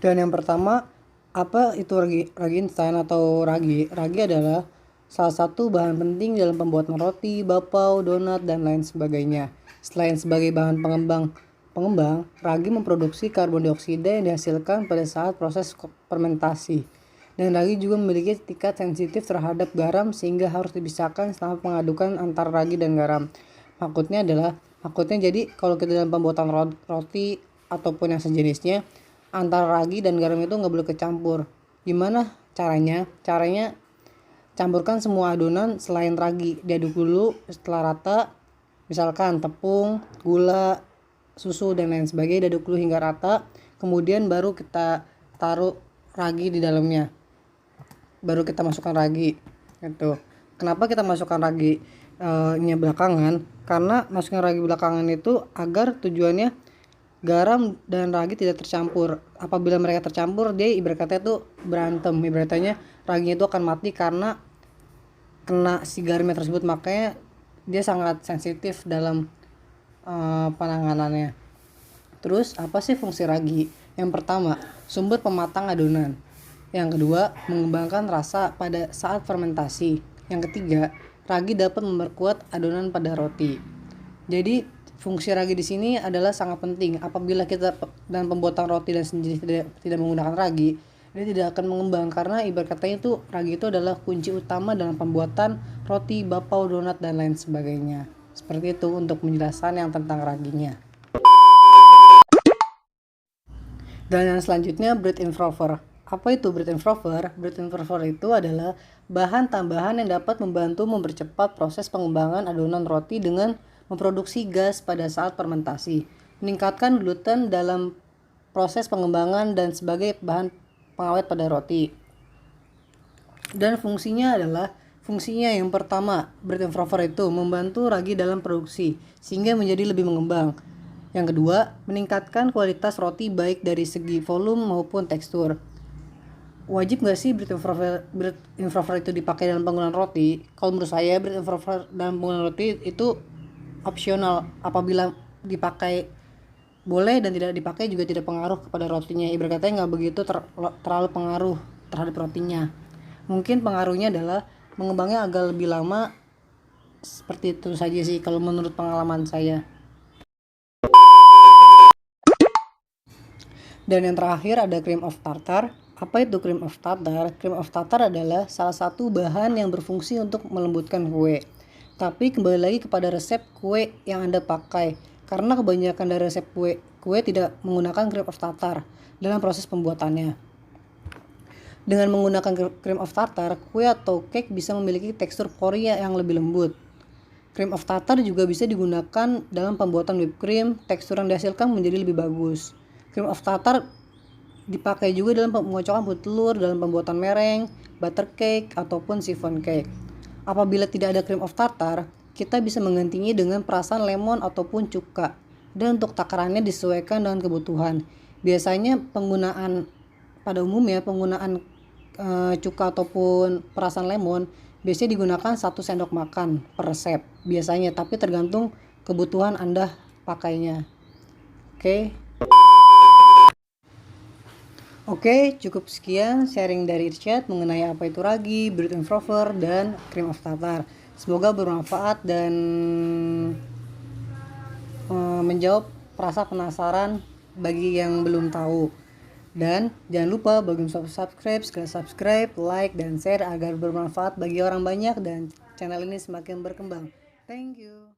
Dan yang pertama, apa itu ragi instan atau ragi? Ragi adalah salah satu bahan penting dalam pembuatan roti, bapau, donat, dan lain sebagainya. Selain sebagai bahan pengembang, ragi memproduksi karbon dioksida yang dihasilkan pada saat proses fermentasi. Dan ragi juga memiliki tingkat sensitif terhadap garam sehingga harus dipisahkan selama pengadukan antara ragi dan garam. Maksudnya jadi kalau kita dalam pembuatan roti ataupun yang sejenisnya, antara ragi dan garam itu nggak boleh kecampur. Gimana caranya? Caranya campurkan semua adonan selain ragi, diaduk dulu. Setelah rata, misalkan tepung, gula, susu dan lain sebagainya, diaduk dulu hingga rata. Kemudian baru kita taruh ragi di dalamnya, baru kita masukkan ragi gitu. Kenapa kita masukkan ragi belakangan? Karena masukkan ragi belakangan itu agar tujuannya garam dan ragi tidak tercampur. Apabila mereka tercampur, dia ibaratnya tuh berantem. Ibaratnya raginya itu akan mati karena kena si garamnya tersebut. Makanya dia sangat sensitif dalam penanganannya. Terus apa sih fungsi ragi? Yang pertama, sumber pematang adonan. Yang kedua, mengembangkan rasa pada saat fermentasi. Yang ketiga, ragi dapat memperkuat adonan pada roti. Jadi fungsi ragi di sini adalah sangat penting. Apabila kita dalam pembuatan roti dan sejenis tidak menggunakan ragi, dia tidak akan mengembang karena ibarat katanya itu ragi itu adalah kunci utama dalam pembuatan roti, bapau, donat dan lain sebagainya. Seperti itu untuk penjelasan yang tentang raginya. Dan yang selanjutnya bread improver. Apa itu bread improver? Bread improver itu adalah bahan tambahan yang dapat membantu mempercepat proses pengembangan adonan roti dengan memproduksi gas pada saat fermentasi, meningkatkan gluten dalam proses pengembangan dan sebagai bahan pengawet pada roti. Dan fungsinya yang pertama, bread improver itu membantu ragi dalam produksi sehingga menjadi lebih mengembang. Yang kedua, meningkatkan kualitas roti baik dari segi volume maupun tekstur. Wajib nggak sih bread improver itu dipakai dalam penggunaan roti? Kalau menurut saya bread improver dalam penggunaan roti itu opsional. Apabila dipakai boleh dan tidak dipakai juga tidak pengaruh kepada rotinya. Ibarat katanya nggak begitu terlalu pengaruh terhadap rotinya. Mungkin pengaruhnya adalah mengembangnya agak lebih lama. Seperti itu saja sih kalau menurut pengalaman saya. Dan yang terakhir ada cream of tartar. Apa itu cream of tartar? Cream of tartar adalah salah satu bahan yang berfungsi untuk melembutkan kue. Tapi kembali lagi kepada resep kue yang Anda pakai. Karena kebanyakan dari resep kue tidak menggunakan cream of tartar dalam proses pembuatannya. Dengan menggunakan cream of tartar, kue atau cake bisa memiliki tekstur pori yang lebih lembut. Cream of tartar juga bisa digunakan dalam pembuatan whipped cream. Tekstur yang dihasilkan menjadi lebih bagus. Cream of tartar dipakai juga dalam pengocokan putih telur, dalam pembuatan mereng, butter cake, ataupun chiffon cake. Apabila tidak ada cream of tartar, kita bisa menggantinya dengan perasan lemon ataupun cuka. Dan untuk takarannya disesuaikan dengan kebutuhan. Biasanya penggunaan cuka ataupun perasan lemon biasanya digunakan 1 sendok makan per resep. Biasanya, tapi tergantung kebutuhan Anda pakainya. Oke, cukup sekian sharing dari Irsyad mengenai apa itu ragi, bread improver, dan cream of tartar. Semoga bermanfaat dan menjawab rasa penasaran bagi yang belum tahu. Dan jangan lupa bagi subscribe, like, dan share agar bermanfaat bagi orang banyak dan channel ini semakin berkembang. Thank you.